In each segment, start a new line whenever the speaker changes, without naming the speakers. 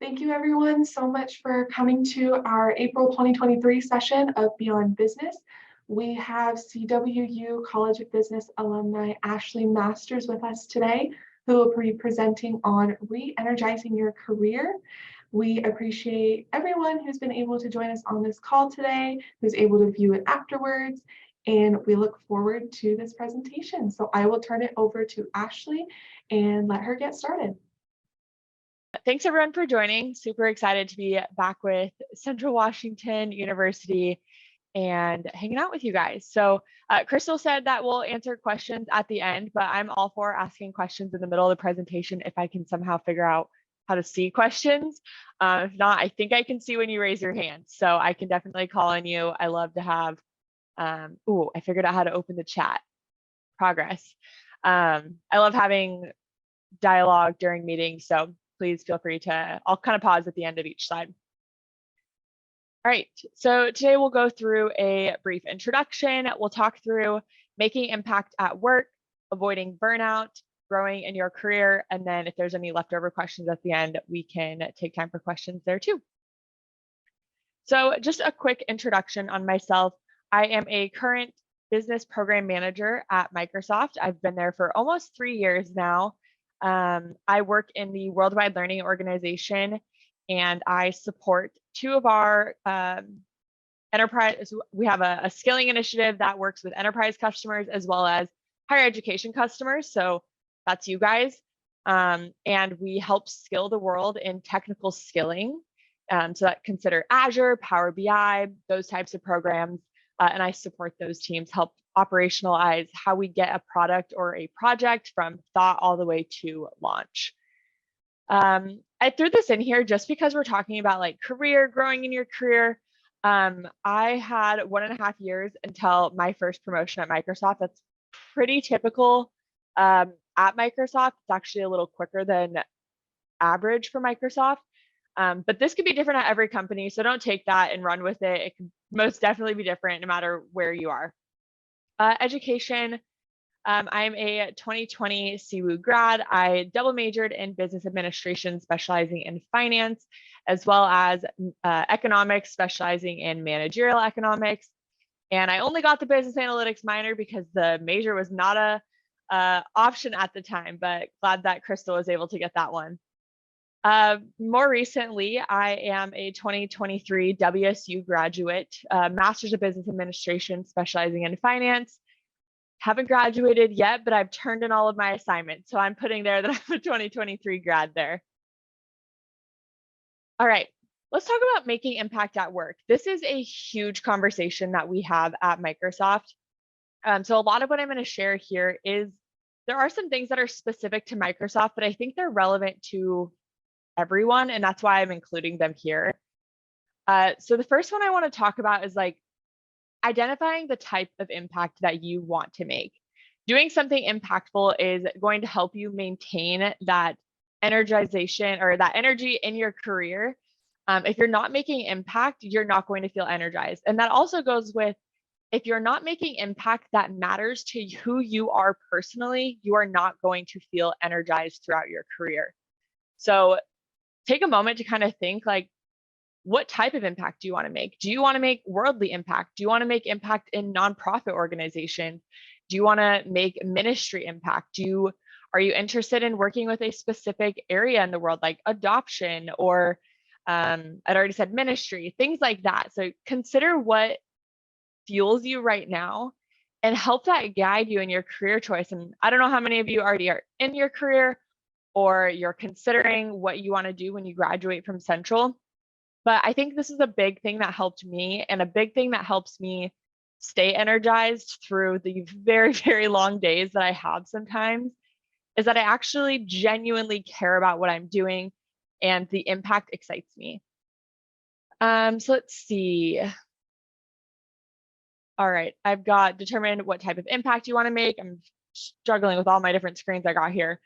Thank you everyone so much for coming to our April 2023 session of Beyond Business. We have CWU College of Business alumni Ashley Masters with us today, who will be presenting on re-energizing your career. We appreciate everyone who's been able to join us on this call today, who's able to view it afterwards, and we look forward to this presentation. So I will turn it over to Ashley and let her get started.
Thanks everyone for joining. Super excited to be back with Central Washington University and hanging out with you guys. So Crystal said that we'll answer questions at the end, but I'm all for asking questions in the middle of the presentation if I can somehow figure out how to see questions. If not, I think I can see when you raise your hand. So I can definitely call on you. I love to have, I figured out how to open the chat. Progress. I love having dialogue during meetings. So please feel free to, I'll kind of pause at the end of each slide. All right, so today we'll go through a brief introduction. We'll talk through making impact at work, avoiding burnout, growing in your career, and then if there's any leftover questions at the end, we can take time for questions there too. So just a quick introduction on myself. I am a current business program manager at Microsoft. I've been there for almost 3 years now. I work in the Worldwide Learning Organization, and I support 2 of our enterprise. We have a skilling initiative that works with enterprise customers as well as higher education customers. So that's you guys. And we help skill the world in technical skilling. So that consider Azure, Power BI, those types of programs. And I support those teams, help operationalize how we get a product or a project from thought all the way to launch. I threw this in here just because we're talking about like career, growing in your career. I had 1.5 years until my first promotion at Microsoft. That's pretty typical at Microsoft. It's actually a little quicker than average for Microsoft. But this could be different at every company. So don't take that and run with it. It can most definitely be different no matter where you are. Education, I'm a 2020 CWU grad. I double majored in business administration, specializing in finance, as well as economics, specializing in managerial economics. And I only got the business analytics minor because the major was not a option at the time, but glad that Crystal was able to get that one. More recently, I am a 2023 WSU graduate, Master's of Business Administration, specializing in finance. Haven't graduated yet, but I've turned in all of my assignments. So I'm putting there that I'm a 2023 grad there. All right, let's talk about making impact at work. This is a huge conversation that we have at Microsoft. So a lot of what I'm going to share here is there are some things that are specific to Microsoft, but I think they're relevant to everyone, and that's why I'm including them here. So the first one I want to talk about is like identifying the type of impact that you want to make. Doing something impactful is going to help you maintain that energization or that energy in your career. If you're not making impact, you're not going to feel energized. And that also goes with if you're not making impact that matters to who you are personally, you are not going to feel energized throughout your career. So take a moment to kind of think like, what type of impact do you want to make? Do you want to make worldly impact? Do you want to make impact in nonprofit organizations? Do you want to make ministry impact? Are you interested in working with a specific area in the world, like adoption or I'd already said ministry, things like that. So consider what fuels you right now and help that guide you in your career choice. And I don't know how many of you already are in your career or you're considering what you want to do when you graduate from Central. But I think this is a big thing that helped me, and a big thing that helps me stay energized through the very, very long days that I have sometimes, is that I actually genuinely care about what I'm doing and the impact excites me. So let's see. All right, I've got determined what type of impact you want to make. I'm struggling with all my different screens I got here.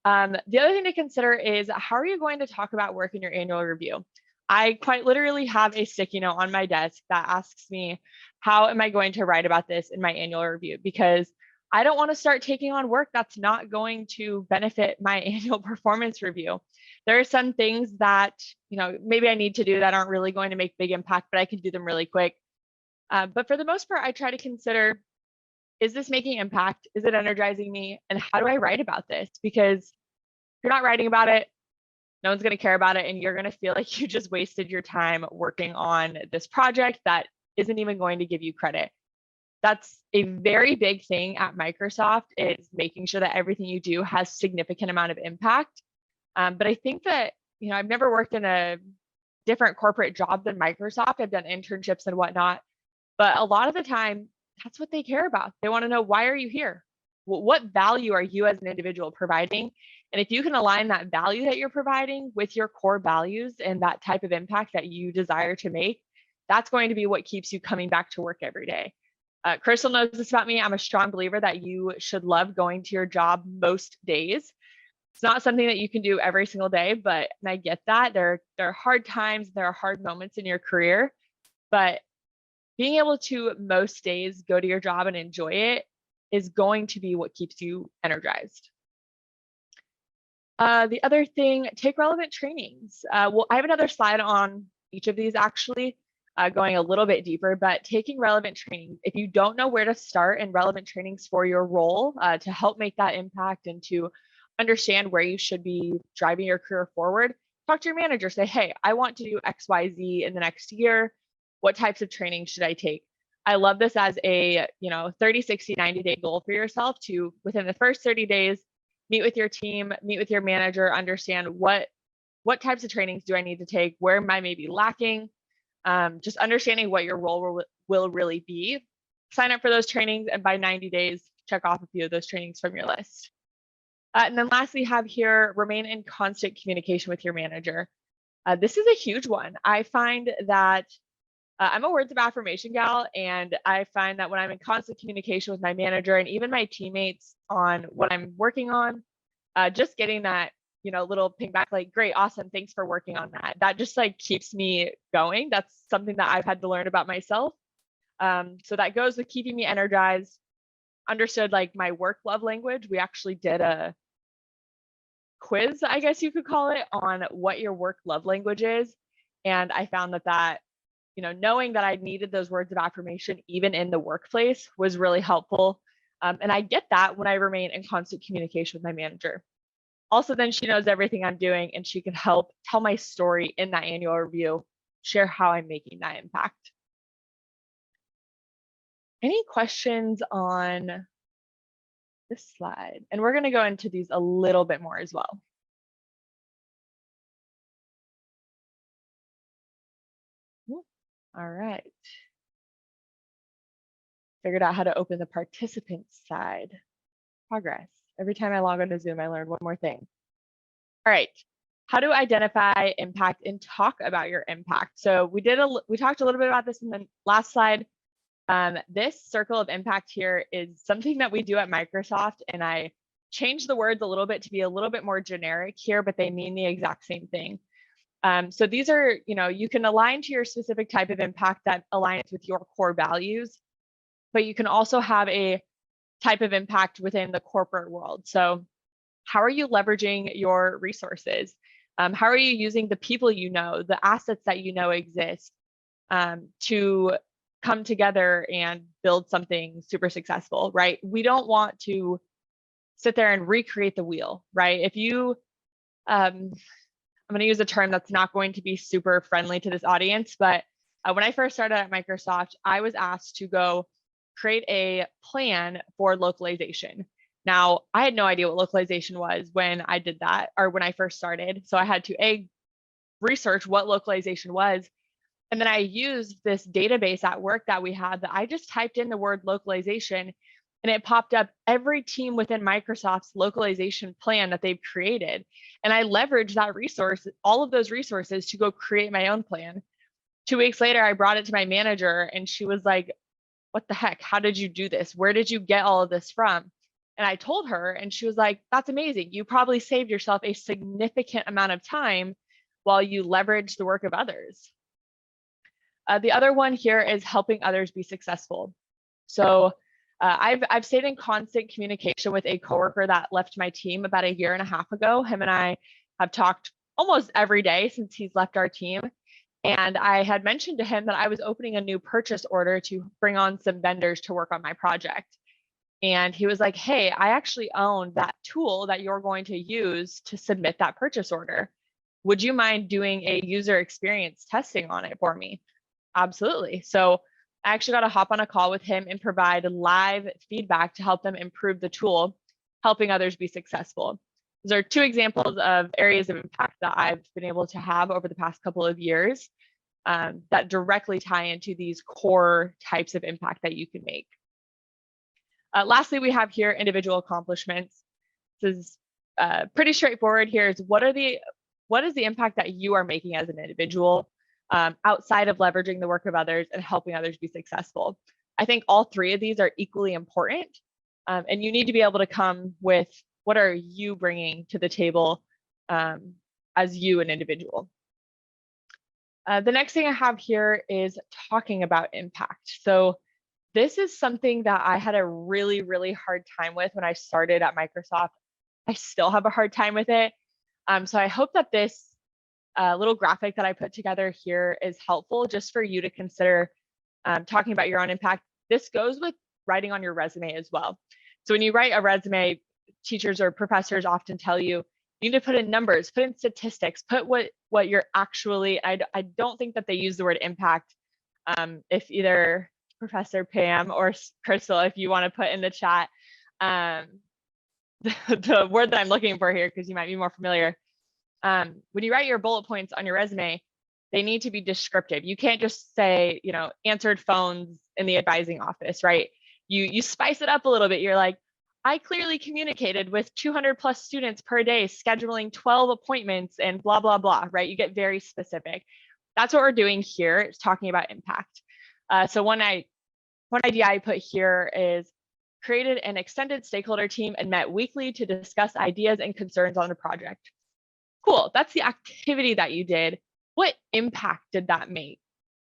The other thing to consider is how are you going to talk about work in your annual review? I quite literally have a sticky note on my desk that asks me, how am I going to write about this in my annual review? Because I don't want to start taking on work that's not going to benefit my annual performance review. There are some things that, maybe I need to do that aren't really going to make big impact, but I can do them really quick. But for the most part, I try to consider, is this making impact? Is it energizing me? And how do I write about this? Because if you're not writing about it, no one's going to care about it. And you're going to feel like you just wasted your time working on this project that isn't even going to give you credit. That's a very big thing at Microsoft, is making sure that everything you do has significant amount of impact. But I think that, I've never worked in a different corporate job than Microsoft. I've done internships and whatnot, but a lot of the time, that's what they care about. They want to know, why are you here? What value are you as an individual providing? And if you can align that value that you're providing with your core values and that type of impact that you desire to make, that's going to be what keeps you coming back to work every day. Crystal knows this about me. I'm a strong believer that you should love going to your job most days. It's not something that you can do every single day, but and I get that. There are hard times, there are hard moments in your career, but being able to most days go to your job and enjoy it is going to be what keeps you energized. The other thing, take relevant trainings. Well, I have another slide on each of these actually, going a little bit deeper, but taking relevant trainings. If you don't know where to start in relevant trainings for your role to help make that impact and to understand where you should be driving your career forward, talk to your manager, say, hey, I want to do XYZ in the next year. What types of training should I take? I love this as a 30, 60, 90-day goal for yourself to, within the first 30 days, meet with your team, meet with your manager, understand what types of trainings do I need to take, where am I maybe lacking, just understanding what your role will really be. Sign up for those trainings, and by 90 days, check off a few of those trainings from your list. And then lastly, have here, remain in constant communication with your manager. This is a huge one. I find that I'm a words of affirmation gal, and I find that when I'm in constant communication with my manager and even my teammates on what I'm working on, just getting that, little ping back, like, great, awesome, thanks for working on that. That just like keeps me going. That's something that I've had to learn about myself. So that goes with keeping me energized. Understood like my work love language. We actually did a quiz, I guess you could call it, on what your work love language is. And I found that knowing that I needed those words of affirmation, even in the workplace, was really helpful. And I get that when I remain in constant communication with my manager. Also, then she knows everything I'm doing, and she can help tell my story in that annual review, share how I'm making that impact. Any questions on this slide? And we're going to go into these a little bit more as well. All right. Figured out how to open the participants side. Progress. Every time I log on to Zoom, I learn one more thing. All right. How to identify impact and talk about your impact. So we talked a little bit about this in the last slide. This circle of impact here is something that we do at Microsoft, and I changed the words a little bit to be a little bit more generic here, but they mean the exact same thing. So these are, you can align to your specific type of impact that aligns with your core values, but you can also have a type of impact within the corporate world. So how are you leveraging your resources? How are you using the people the assets that exist to come together and build something super successful, right? We don't want to sit there and recreate the wheel, right? If you, I'm going to use a term that's not going to be super friendly to this audience, but when I first started at Microsoft, I was asked to go create a plan for localization. Now, I had no idea what localization was when I did that, or when I first started. So I had to research what localization was. And then I used this database at work that we had that I just typed in the word localization, and it popped up every team within Microsoft's localization plan that they've created. And I leveraged that resource, all of those resources, to go create my own plan. 2 weeks later, I brought it to my manager, and she was like, what the heck? How did you do this? Where did you get all of this from? And I told her, and she was like, that's amazing. You probably saved yourself a significant amount of time while you leverage the work of others. The other one here is helping others be successful. So I've stayed in constant communication with a coworker that left my team about a year and a half ago. Him and I have talked almost every day since he's left our team. And I had mentioned to him that I was opening a new purchase order to bring on some vendors to work on my project. And he was like, hey, I actually own that tool that you're going to use to submit that purchase order. Would you mind doing a user experience testing on it for me? Absolutely. So I actually got to hop on a call with him and provide live feedback to help them improve the tool, helping others be successful. Those are two examples of areas of impact that I've been able to have over the past couple of years that directly tie into these core types of impact that you can make. Lastly, we have here individual accomplishments. This is pretty straightforward here. Is what is the impact that you are making as an individual outside of leveraging the work of others and helping others be successful? I think all three of these are equally important, and you need to be able to come with what are you bringing to the table as you, an individual. The next thing I have here is talking about impact. So this is something that I had a really, really hard time with when I started at Microsoft. I still have a hard time with it. So I hope that this little graphic that I put together here is helpful just for you to consider talking about your own impact. This goes with writing on your resume as well. So when you write a resume, teachers or professors often tell you, you need to put in numbers, put in statistics, put what you're actually, I don't think that they use the word impact. If either Professor Pam or Crystal, if you want to put in the chat the word that I'm looking for here, because you might be more familiar. When you write your bullet points on your resume, they need to be descriptive. You can't just say, answered phones in the advising office, right? You spice it up a little bit. You're like, I clearly communicated with 200 plus students per day, scheduling 12 appointments and blah, blah, blah, right? You get very specific. That's what we're doing here. It's talking about impact. So one idea I put here is created an extended stakeholder team and met weekly to discuss ideas and concerns on the project. Cool, that's the activity that you did. What impact did that make?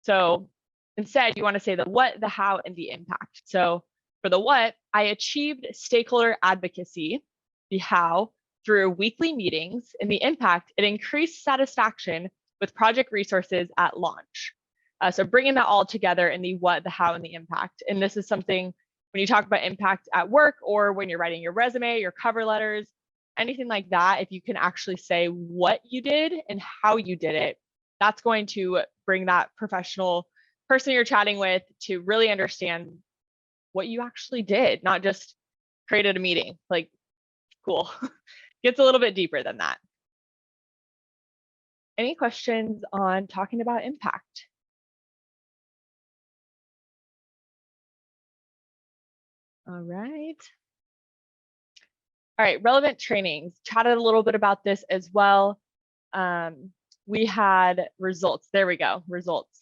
So instead, you want to say the what, the how, and the impact. So for the what, I achieved stakeholder advocacy. The how, through weekly meetings, and the impact, it increased satisfaction with project resources at launch. So bringing that all together in the what, the how, and the impact. And this is something when you talk about impact at work or when you're writing your resume, your cover letters, anything like that, if you can actually say what you did and how you did it, that's going to bring that professional person you're chatting with to really understand what you actually did, not just created a meeting. Like, cool. Gets a little bit deeper than that. Any questions on talking about impact? All right. All right, relevant trainings. Chatted a little bit about this as well. We had results. There we go, results.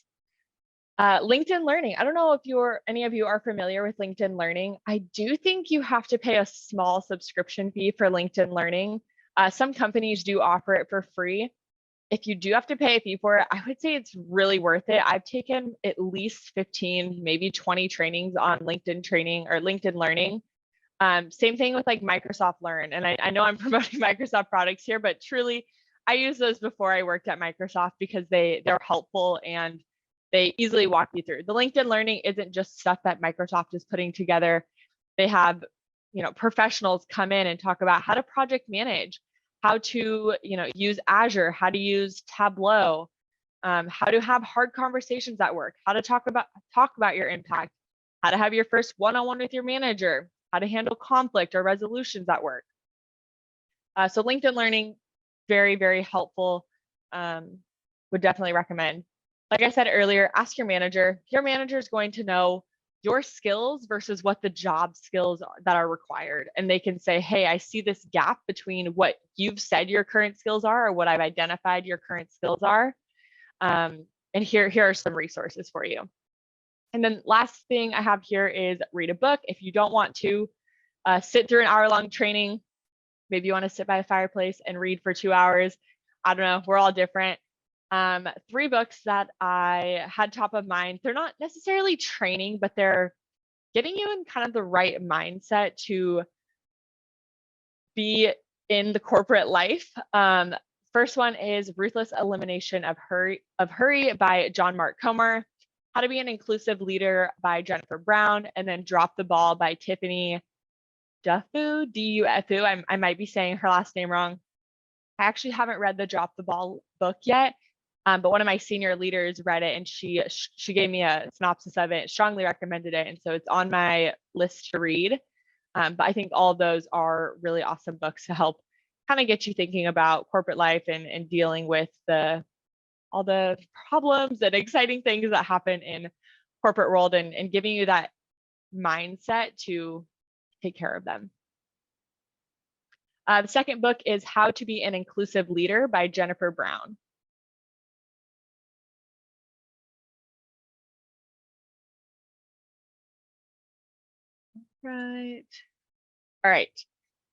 LinkedIn Learning. I don't know if any of you are familiar with LinkedIn Learning. I do think you have to pay a small subscription fee for LinkedIn Learning. Some companies do offer it for free. If you do have to pay a fee for it, I would say it's really worth it. I've taken at least 15, maybe 20 trainings on LinkedIn Training or LinkedIn Learning. Same thing with like Microsoft Learn. And I know I'm promoting Microsoft products here, but truly I used those before I worked at Microsoft because they're helpful and they easily walk you through. The LinkedIn Learning isn't just stuff that Microsoft is putting together. They have, professionals come in and talk about how to project manage, how to, use Azure, how to use Tableau, how to have hard conversations at work, how to talk about your impact, how to have your first one-on-one with your manager, how to handle conflict or resolutions at work. So LinkedIn Learning, very, very helpful. Would definitely recommend. Like I said earlier, ask your manager. Your manager is going to know your skills versus what the job skills that are required. And they can say, hey, I see this gap between what you've said your current skills are or what I've identified your current skills are. And here are some resources for you. And then last thing I have here is read a book. If you don't want to sit through an hour-long training, maybe you want to sit by a fireplace and read for 2 hours. I don't know, we're all different. 3 books that I had top of mind. They're not necessarily training, but they're getting you in kind of the right mindset to be in the corporate life. First one is Ruthless Elimination of Hurry by John Mark Comer, How to Be an Inclusive Leader by Jennifer Brown, and then Drop the Ball by Tiffany Dufu, D-U-F-U. I might be saying her last name wrong. I actually haven't read the Drop the Ball book yet, but one of my senior leaders read it and she gave me a synopsis of it, strongly recommended it. And so it's on my list to read. But I think all of those are really awesome books to help kind of get you thinking about corporate life and dealing with all the problems and exciting things that happen in corporate world and giving you that mindset to take care of them. The second book is How to Be an Inclusive Leader by Jennifer Brown. Right. All right.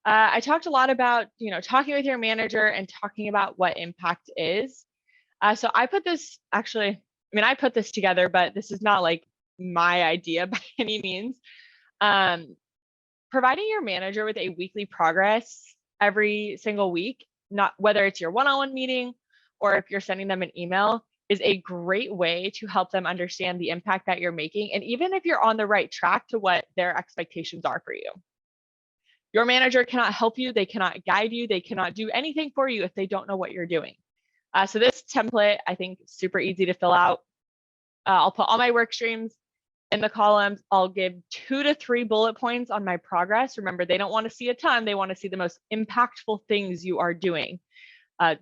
I talked a lot about, talking with your manager and talking about what impact is. So I put this I put this together, but this is not like my idea by any means. Providing your manager with a weekly progress every single week, not whether it's your one-on-one meeting or if you're sending them an email, is a great way to help them understand the impact that you're making. And even if you're on the right track to what their expectations are for you. Your manager cannot help you. They cannot guide you. They cannot do anything for you if they don't know what you're doing. So this template, I think, is super easy to fill out. I'll put all my work streams in the columns. I'll give 2 to 3 bullet points on my progress. Remember, they don't want to see a ton. They want to see the most impactful things you are doing.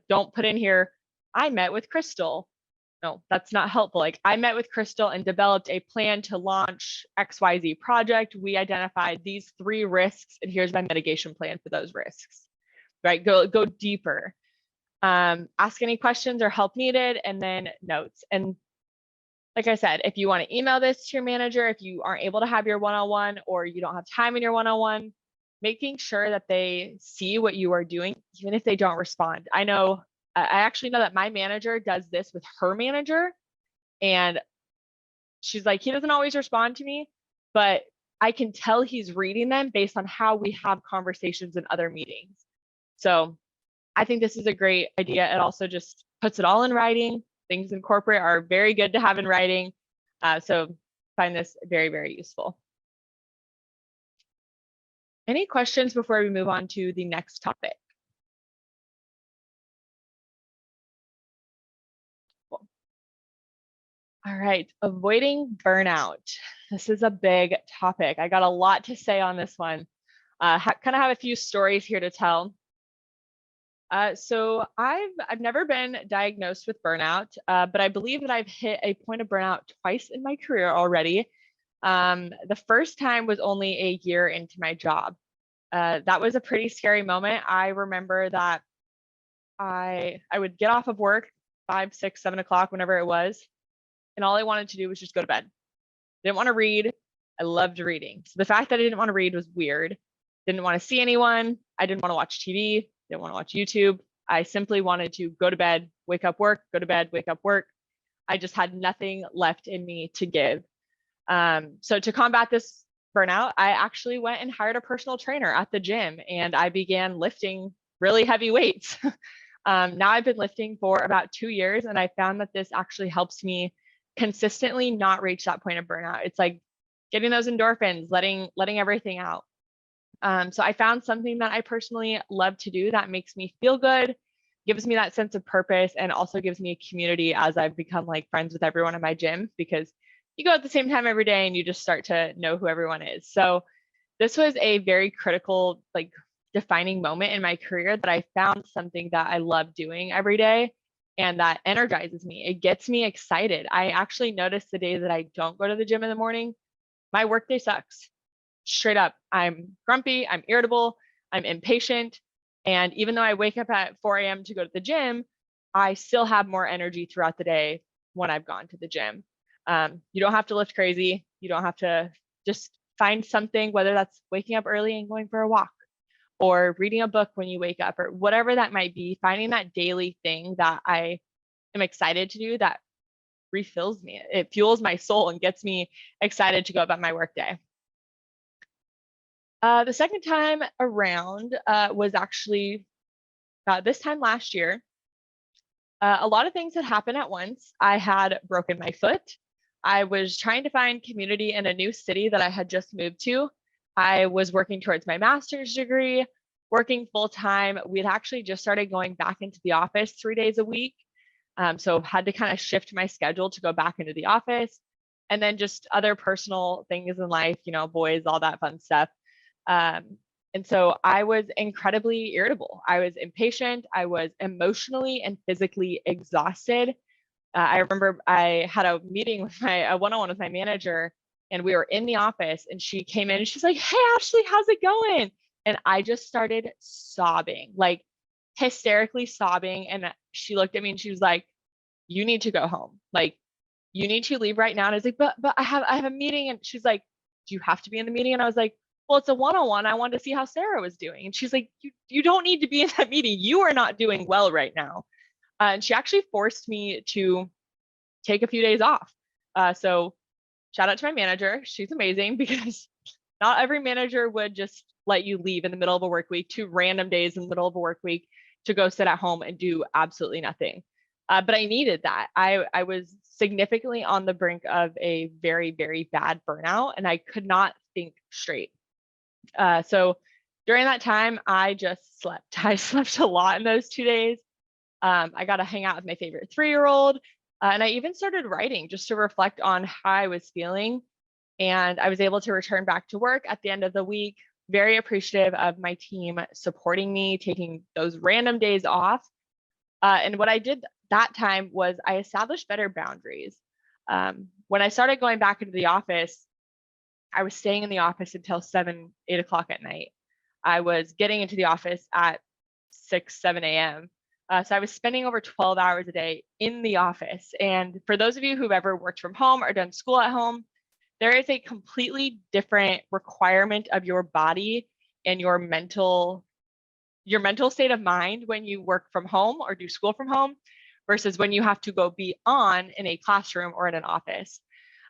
Don't put in here, I met with Crystal. No, that's not helpful. Like, I met with Crystal and developed a plan to launch XYZ project. We identified these 3 risks, and here's my mitigation plan for those risks. Right? Go deeper. Ask any questions or help needed, and then notes. And like I said, if you want to email this to your manager, if you aren't able to have your one-on-one or you don't have time in your one-on-one, making sure that they see what you are doing, even if they don't respond. I actually know that my manager does this with her manager, and she's like, he doesn't always respond to me, but I can tell he's reading them based on how we have conversations in other meetings. So I think this is a great idea. It also just puts it all in writing. Things in corporate are very good to have in writing. So find this very, very useful. Any questions before we move on to the next topic? Cool. All right, avoiding burnout. This is a big topic. I got a lot to say on this one. Kind of have a few stories here to tell. So I've never been diagnosed with burnout, but I believe that I've hit a point of burnout twice in my career already. The first time was only a year into my job. That was a pretty scary moment. I remember that I would get off of work 5, 6, 7 o'clock, whenever it was, and all I wanted to do was just go to bed. Didn't want to read. I loved reading. So the fact that I didn't want to read was weird. Didn't want to see anyone. I didn't want to watch TV. Didn't want to watch YouTube. I simply wanted to go to bed, wake up, work, go to bed, wake up, work. I just had nothing left in me to give. So to combat this burnout, I actually went and hired a personal trainer at the gym, and I began lifting really heavy weights. Now I've been lifting for about 2 years, and I found that this actually helps me consistently not reach that point of burnout. It's like getting those endorphins, letting everything out. So I found something that I personally love to do that makes me feel good, gives me that sense of purpose, and also gives me a community as I've become like friends with everyone in my gym, because you go at the same time every day and you just start to know who everyone is. So this was a very critical, like, defining moment in my career that I found something that I love doing every day and that energizes me. It gets me excited. I actually notice the days that I don't go to the gym in the morning, my workday sucks. Straight up, I'm grumpy, I'm irritable, I'm impatient. And even though I wake up at 4 a.m. to go to the gym, I still have more energy throughout the day when I've gone to the gym. You don't have to lift crazy. You don't have to, just find something, whether that's waking up early and going for a walk or reading a book when you wake up or whatever that might be, finding that daily thing that I am excited to do that refills me. It fuels my soul and gets me excited to go about my workday. The second time around was actually this time last year. A lot of things had happened at once. I had broken my foot. I was trying to find community in a new city that I had just moved to. I was working towards my master's degree, working full time. We had actually just started going back into the office 3 days a week. So had to kind of shift my schedule to go back into the office. And then just other personal things in life, boys, all that fun stuff. And so I was incredibly irritable. I was impatient. I was emotionally and physically exhausted. I remember I had a meeting with a one-on-one with my manager, and we were in the office, and she came in and she's like, "Hey, Ashley, how's it going?" And I just started sobbing, like hysterically sobbing. And she looked at me and she was like, "You need to go home. Like, you need to leave right now." And I was like, but I have a meeting. And she's like, "Do you have to be in the meeting?" And I was like, "Well, it's a one-on-one. I wanted to see how Sarah was doing." And she's like, you don't need to be in that meeting. You are not doing well right now." And she actually forced me to take a few days off. So shout out to my manager. She's amazing, because not every manager would just let you leave in the middle of a work week, 2 random days in the middle of a work week, to go sit at home and do absolutely nothing. But I needed that. I was significantly on the brink of a very, very bad burnout, and I could not think straight. So during that time, I just slept. I slept a lot in those 2 days. I got to hang out with my favorite 3-year-old. And I even started writing just to reflect on how I was feeling. And I was able to return back to work at the end of the week, very appreciative of my team supporting me, taking those random days off. And what I did that time was I established better boundaries. When I started going back into the office, I was staying in the office until 7, 8 o'clock at night. I was getting into the office at 6, 7 a.m. So I was spending over 12 hours a day in the office. And for those of you who've ever worked from home or done school at home, there is a completely different requirement of your body and your mental state of mind when you work from home or do school from home versus when you have to go be on in a classroom or in an office.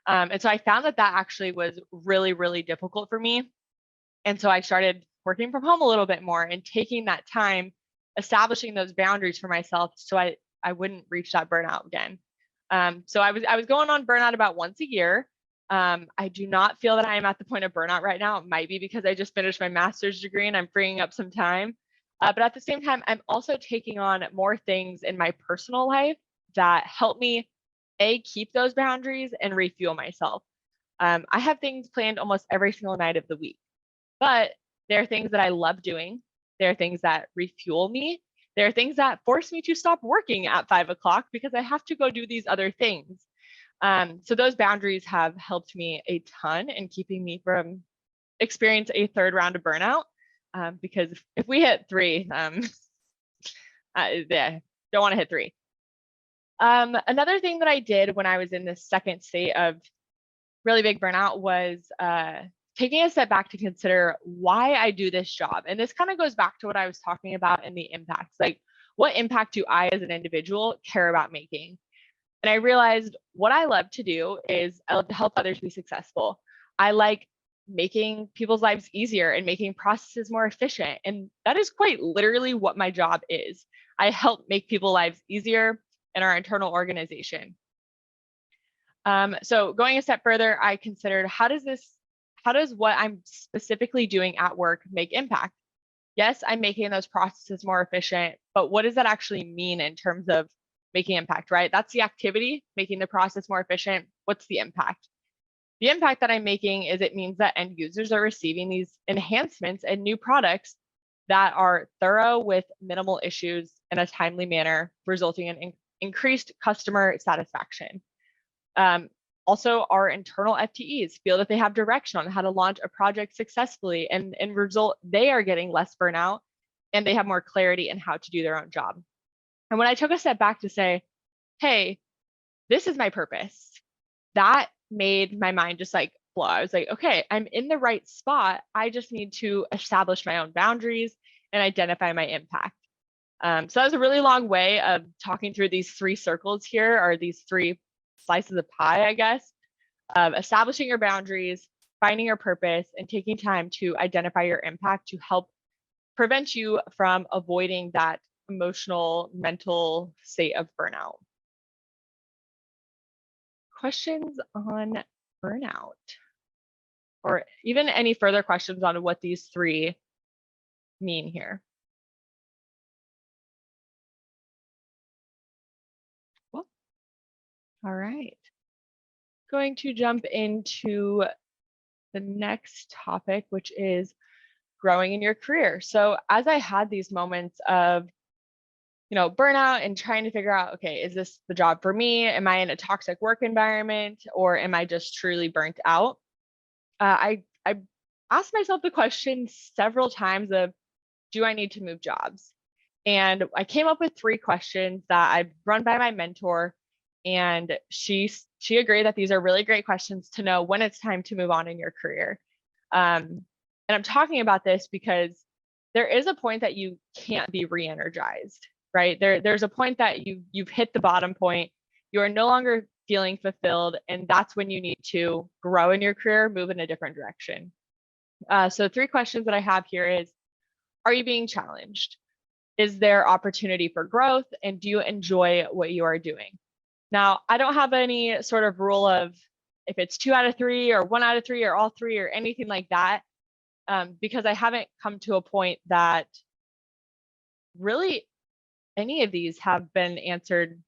And so I found that actually was really, really difficult for me. And so I started working from home a little bit more and taking that time, establishing those boundaries for myself so I wouldn't reach that burnout again. So I was going on burnout about once a year. I do not feel that I am at the point of burnout right now. It might be because I just finished my master's degree and I'm freeing up some time. But at the same time, I'm also taking on more things in my personal life that help me, keep those boundaries and refuel myself. I have things planned almost every single night of the week, but there are things that I love doing. There are things that refuel me. There are things that force me to stop working at 5 o'clock because I have to go do these other things. So those boundaries have helped me a ton in keeping me from experience a third round of burnout. Because if we hit 3, yeah, don't want to hit 3. Another thing that I did when I was in this second state of really big burnout was taking a step back to consider why I do this job. And this kind of goes back to what I was talking about in the impacts. Like, what impact do I as an individual care about making? And I realized what I love to do is I love to help others be successful. I like making people's lives easier and making processes more efficient. And that is quite literally what my job is. I help make people's lives easier in our internal organization. So going a step further, I considered how does what I'm specifically doing at work make impact? Yes, I'm making those processes more efficient, but what does that actually mean in terms of making impact, right? That's the activity, making the process more efficient. What's the impact? The impact that I'm making is it means that end users are receiving these enhancements and new products that are thorough with minimal issues in a timely manner, resulting in increased customer satisfaction. Also, our internal FTEs feel that they have direction on how to launch a project successfully, and in result, they are getting less burnout and they have more clarity in how to do their own job. And when I took a step back to say, hey, this is my purpose, that made my mind just like blow. I was like, okay, I'm in the right spot. I just need to establish my own boundaries and identify my impact. So that was a really long way of talking through these 3 circles here, or these 3 slices of pie, I guess, of establishing your boundaries, finding your purpose and taking time to identify your impact to help prevent you from avoiding that emotional, mental state of burnout. Questions on burnout, or even any further questions on what these three mean here? Cool. All right. Going to jump into the next topic, which is growing in your career. So as I had these moments of, burnout and trying to figure out, okay, is this the job for me? Am I in a toxic work environment, or am I just truly burnt out? I asked myself the question several times of, do I need to move jobs? And I came up with 3 questions that I run by my mentor, and she agreed that these are really great questions to know when it's time to move on in your career. And I'm talking about this because there is a point that you can't be re-energized, right? There's a point that you've hit the bottom point. You are no longer feeling fulfilled, and that's when you need to grow in your career, move in a different direction. So 3 questions that I have here is, are you being challenged? Is there opportunity for growth? And do you enjoy what you are doing? Now, I don't have any sort of rule of if it's 2 out of 3 or 1 out of 3 or all 3 or anything like that, because I haven't come to a point that really any of these have been answered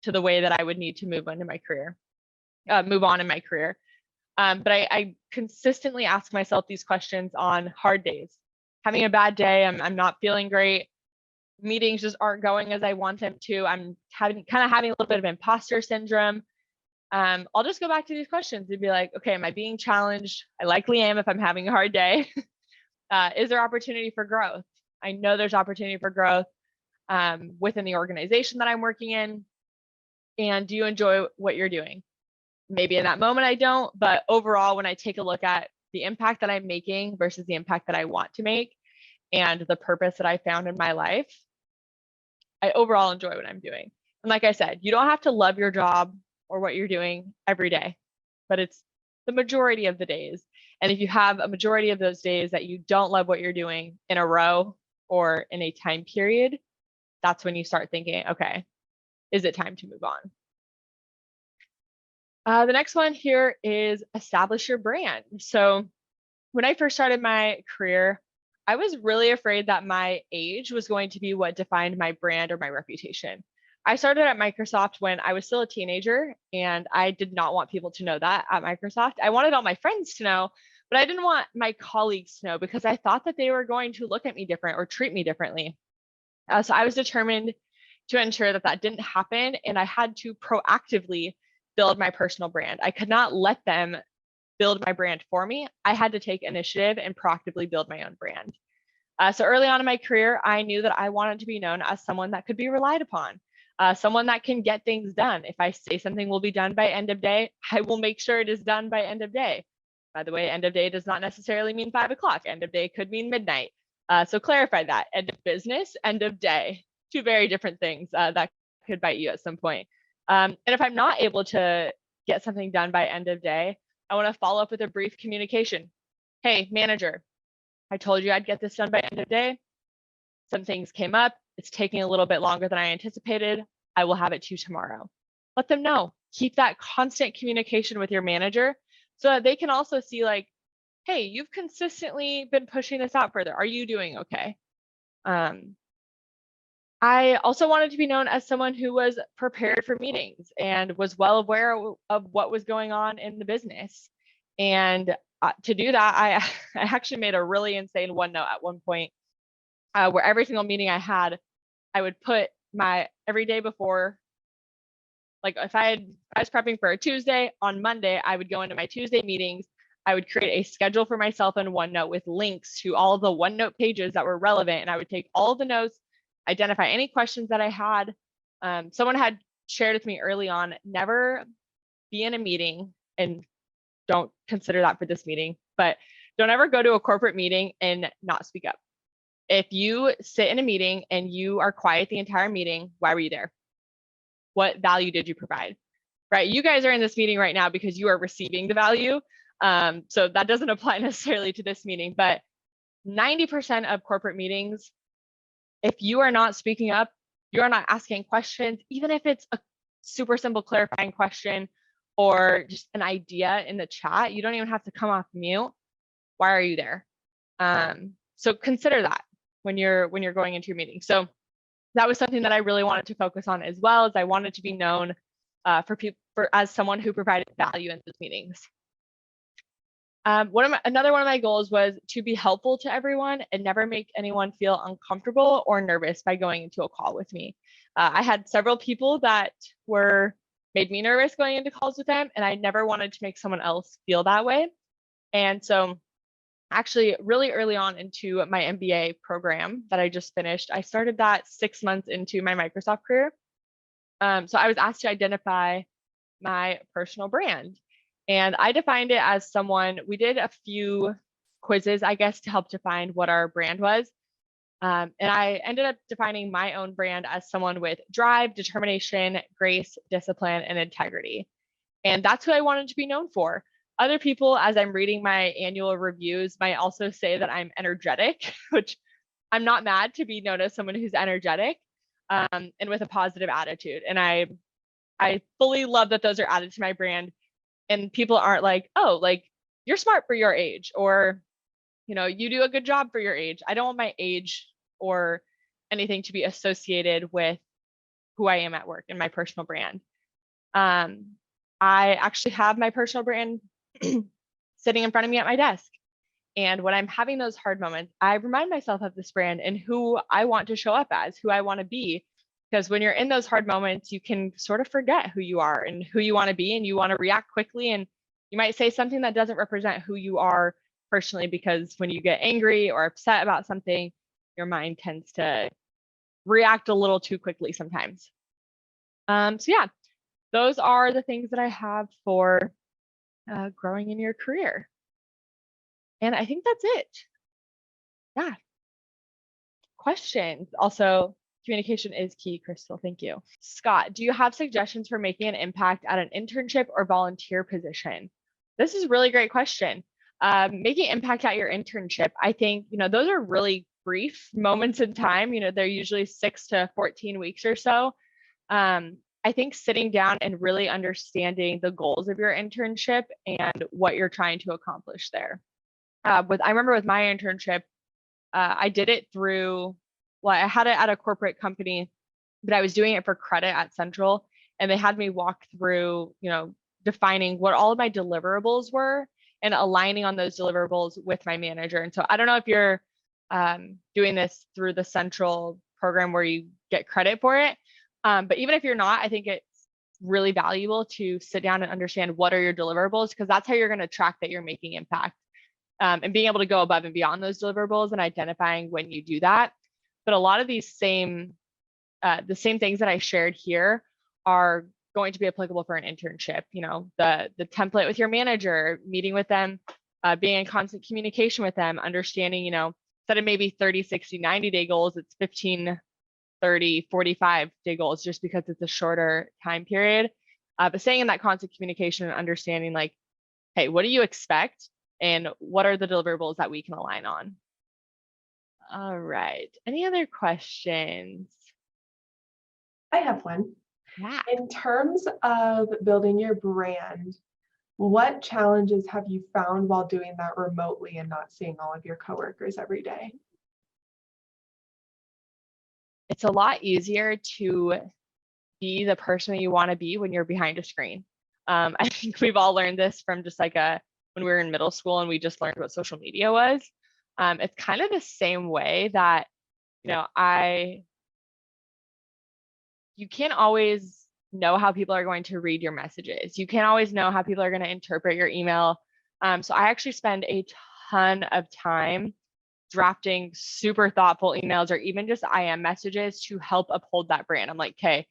to the way that I would need to move on in my career. But I consistently ask myself these questions on hard days. Having a bad day, I'm not feeling great. Meetings just aren't going as I want them to. I'm having a little bit of imposter syndrome. I'll just go back to these questions and be like, okay, am I being challenged? I likely am if I'm having a hard day. Is there opportunity for growth? I know there's opportunity for growth within the organization that I'm working in. And do you enjoy what you're doing? Maybe in that moment I don't, but overall, when I take a look at the impact that I'm making versus the impact that I want to make and the purpose that I found in my life, I overall enjoy what I'm doing. And like I said, you don't have to love your job or what you're doing every day, but it's the majority of the days. And if you have a majority of those days that you don't love what you're doing in a row or in a time period, that's when you start thinking, okay, is it time to move on? The next one here is establish your brand. So when I first started my career, I was really afraid that my age was going to be what defined my brand or my reputation. I started at Microsoft when I was still a teenager, and I did not want people to know that at Microsoft. I wanted all my friends to know, but I didn't want my colleagues to know because I thought that they were going to look at me different or treat me differently. So I was determined to ensure that that didn't happen, and I had to proactively build my personal brand. I could not let them build my brand for me. I had to take initiative and proactively build my own brand. So early on in my career, I knew that I wanted to be known as someone that could be relied upon, someone that can get things done. If I say something will be done by end of day, I will make sure it is done by end of day. By the way, end of day does not necessarily mean 5 o'clock. End of day could mean midnight. So clarify that. End of business, end of day. 2 very different things that could bite you at some point. And if I'm not able to get something done by end of day, I want to follow up with a brief communication. Hey, manager, I told you I'd get this done by end of day. Some things came up. It's taking a little bit longer than I anticipated. I will have it to you tomorrow. Let them know. Keep that constant communication with your manager so that they can also see like, hey, you've consistently been pushing this out further. Are you doing okay? I also wanted to be known as someone who was prepared for meetings and was well aware of what was going on in the business. And to do that, I actually made a really insane OneNote at one point where every single meeting I had, I would put my every day before, like if I was prepping for a Tuesday, on Monday, I would go into my Tuesday meetings. I would create a schedule for myself in OneNote with links to all of the OneNote pages that were relevant. And I would take all of the notes, identify any questions that I had. Someone had shared with me early on, never be in a meeting, and don't consider that for this meeting, but don't ever go to a corporate meeting and not speak up. If you sit in a meeting and you are quiet the entire meeting, why were you there? What value did you provide? Right? You guys are in this meeting right now because you are receiving the value. So that doesn't apply necessarily to this meeting, but 90% of corporate meetings, if you are not speaking up, you are not asking questions, even if it's a super simple clarifying question or just an idea in the chat, you don't even have to come off mute. Why are you there? So consider that when you're going into your meeting. So that was something that I really wanted to focus on, as well as I wanted to be known as someone who provided value in those meetings. Another one of my goals was to be helpful to everyone and never make anyone feel uncomfortable or nervous by going into a call with me. I had several people that made me nervous going into calls with them, and I never wanted to make someone else feel that way. And so actually really early on into my MBA program that I just finished, I started that 6 months into my Microsoft career. So I was asked to identify my personal brand. And I defined it as we did a few quizzes, I guess, to help define what our brand was. And I ended up defining my own brand as someone with drive, determination, grace, discipline, and integrity. And that's who I wanted to be known for. Other people, as I'm reading my annual reviews, might also say that I'm energetic, which I'm not mad to be known as someone who's energetic and with a positive attitude. And I fully love that those are added to my brand. And people aren't like, oh, like you're smart for your age, or, you do a good job for your age. I don't want my age or anything to be associated with who I am at work and my personal brand. I actually have my personal brand sitting in front of me at my desk. And when I'm having those hard moments, I remind myself of this brand and who I want to show up as, who I want to be. Because when you're in those hard moments, you can sort of forget who you are and who you want to be, and you want to react quickly. And you might say something that doesn't represent who you are personally, because when you get angry or upset about something, your mind tends to react a little too quickly sometimes. So yeah, those are the things that I have for growing in your career. And I think that's it. Yeah. Questions. Also, communication is key, Crystal. Thank you. Scott, do you have suggestions for making an impact at an internship or volunteer position? This is a really great question. Making impact at your internship, I think, those are really brief moments in time. They're usually 6 to 14 weeks or so. I think sitting down and really understanding the goals of your internship and what you're trying to accomplish there. I remember with my internship, I did it I had it at a corporate company, but I was doing it for credit at Central, and they had me walk through, defining what all of my deliverables were and aligning on those deliverables with my manager. And so I don't know if you're doing this through the Central program where you get credit for it, but even if you're not, I think it's really valuable to sit down and understand what are your deliverables, because that's how you're going to track that you're making impact. And being able to go above and beyond those deliverables and identifying when you do that. But a lot of these the same things that I shared here are going to be applicable for an internship. The template with your manager, meeting with them, being in constant communication with them, understanding, instead of maybe 30, 60, 90-day goals, it's 15, 30, 45-day goals, just because it's a shorter time period. But staying in that constant communication and understanding, like, hey, what do you expect? And what are the deliverables that we can align on? All right. Any other questions?
I have one.
Yeah.
In terms of building your brand, what challenges have you found while doing that remotely and not seeing all of your coworkers every day?
It's a lot easier to be the person you want to be when you're behind a screen. I think we've all learned this from just like when we were in middle school and we just learned what social media was. It's kind of the same way that, you can't always know how people are going to read your messages. You can't always know how people are going to interpret your email. So I actually spend a ton of time drafting super thoughtful emails or even just IM messages to help uphold that brand. I'm like, okay,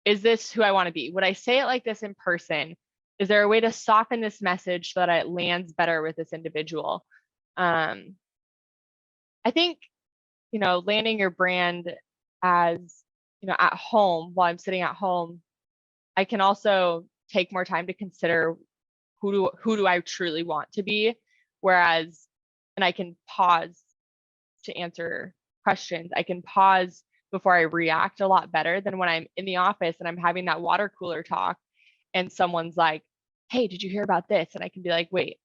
is this who I want to be? Would I say it like this in person? Is there a way to soften this message so that it lands better with this individual? I think, landing your brand as, at home, while I'm sitting at home, I can also take more time to consider who do I truly want to be? Whereas, and I can pause to answer questions. I can pause before I react a lot better than when I'm in the office and I'm having that water cooler talk and someone's like, hey, did you hear about this? And I can be like, wait,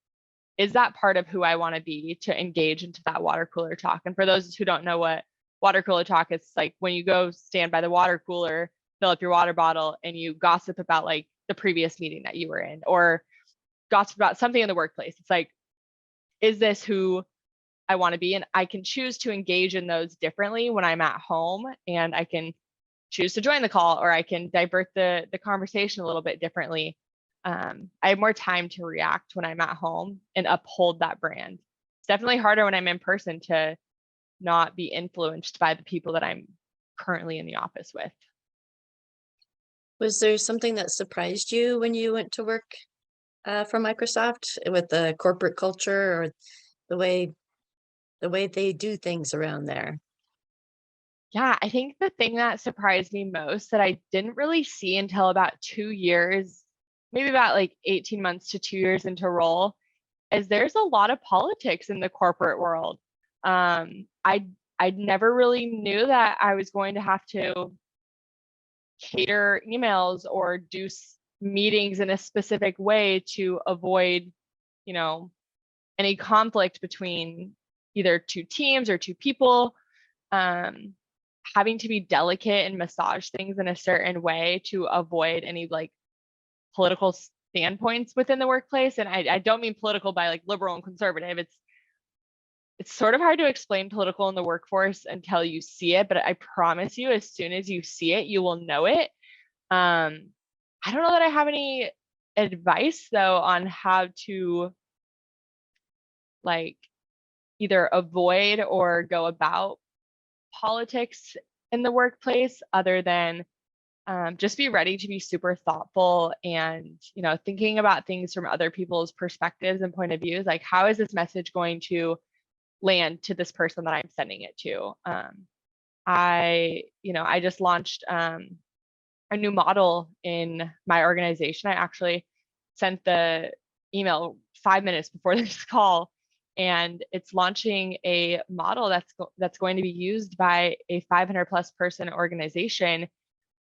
is that part of who I want to be to engage into that water cooler talk? And for those who don't know what water cooler talk is, like when you go stand by the water cooler, fill up your water bottle and you gossip about like the previous meeting that you were in, or gossip about something in the workplace. It's like, is this who I want to be? And I can choose to engage in those differently when I'm at home, and I can choose to join the call, or I can divert the conversation a little bit differently. I have more time to react when I'm at home and uphold that brand. It's definitely harder when I'm in person to not be influenced by the people that I'm currently in the office with.
Was there something that surprised you when you went to work for Microsoft with the corporate culture or the way they do things around there?
Yeah, I think the thing that surprised me most that I didn't really see until about 2 years, maybe about like 18 months to 2 years into role, is there's a lot of politics in the corporate world. I never really knew that I was going to have to cater emails or do meetings in a specific way to avoid, you know, any conflict between either two teams or two people. Having to be delicate and massage things in a certain way to avoid any like political standpoints within the workplace. And I don't mean political by like liberal and conservative. It's sort of hard to explain political in the workforce until you see it, but I promise you, as soon as you see it, you will know it. I don't know that I have any advice though on how to like either avoid or go about politics in the workplace, other than just be ready to be super thoughtful and, you know, thinking about things from other people's perspectives and point of views. Like, how is this message going to land to this person that I'm sending it to? I just launched a new model in my organization. I actually sent the email 5 minutes before this call, and it's launching a model that's going to be used by a 500 plus person organization.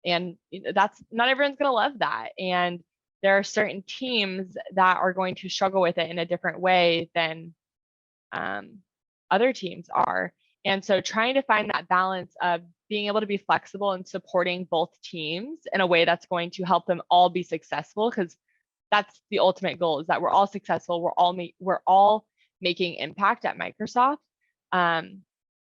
And that's not everyone's going to love that. And there are certain teams that are going to struggle with it in a different way than other teams are. And so trying to find that balance of being able to be flexible and supporting both teams in a way that's going to help them all be successful, because that's the ultimate goal, is that we're all successful. We're all making impact at Microsoft.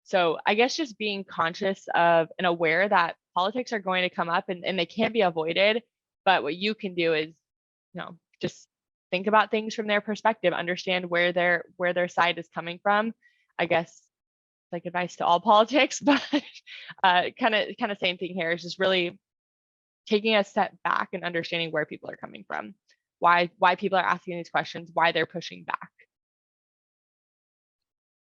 So I guess just being conscious of and aware that politics are going to come up and they can't be avoided. But what you can do is, just think about things from their perspective, understand where their side is coming from. I guess like advice to all politics, but kind of same thing here, is just really taking a step back and understanding where people are coming from, why people are asking these questions, why they're pushing back.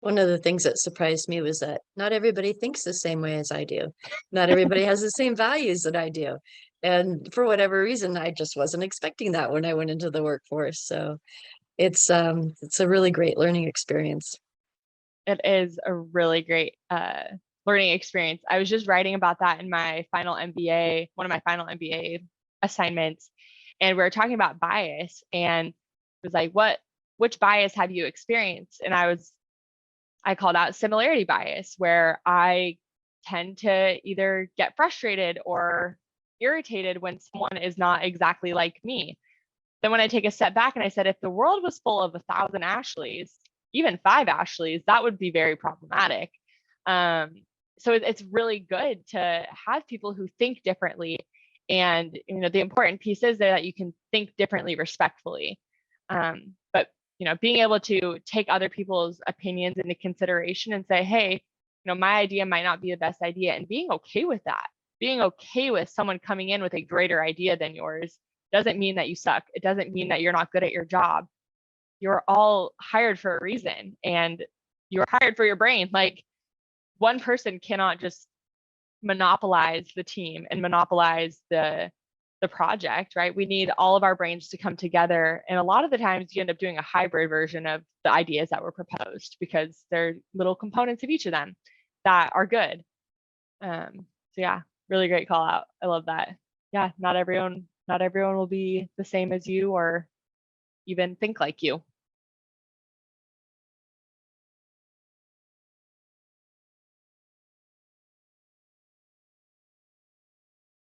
One of the things that surprised me was that not everybody thinks the same way as I do. Not everybody has the same values that I do. And for whatever reason, I just wasn't expecting that when I went into the workforce. So it's a really great learning experience.
It is a really great learning experience. I was just writing about that in my final MBA, one of my final MBA assignments, and we were talking about bias, and it was like, which bias have you experienced? And I called out similarity bias, where I tend to either get frustrated or irritated when someone is not exactly like me. Then when I take a step back and I said, if the world was full of 1,000 Ashleys, even 5 Ashleys, that would be very problematic. So it's really good to have people who think differently. And the important piece is there that you can think differently respectfully. But being able to take other people's opinions into consideration and say, hey, my idea might not be the best idea, and being okay with that, being okay with someone coming in with a greater idea than yours, doesn't mean that you suck. It doesn't mean that you're not good at your job. You're all hired for a reason, and you're hired for your brain. Like, one person cannot just monopolize the team and monopolize the the project, right? We need all of our brains to come together. And a lot of the times you end up doing a hybrid version of the ideas that were proposed because there are little components of each of them that are good. So yeah, really great call out. I love that. Yeah, not everyone will be the same as you or even think like you.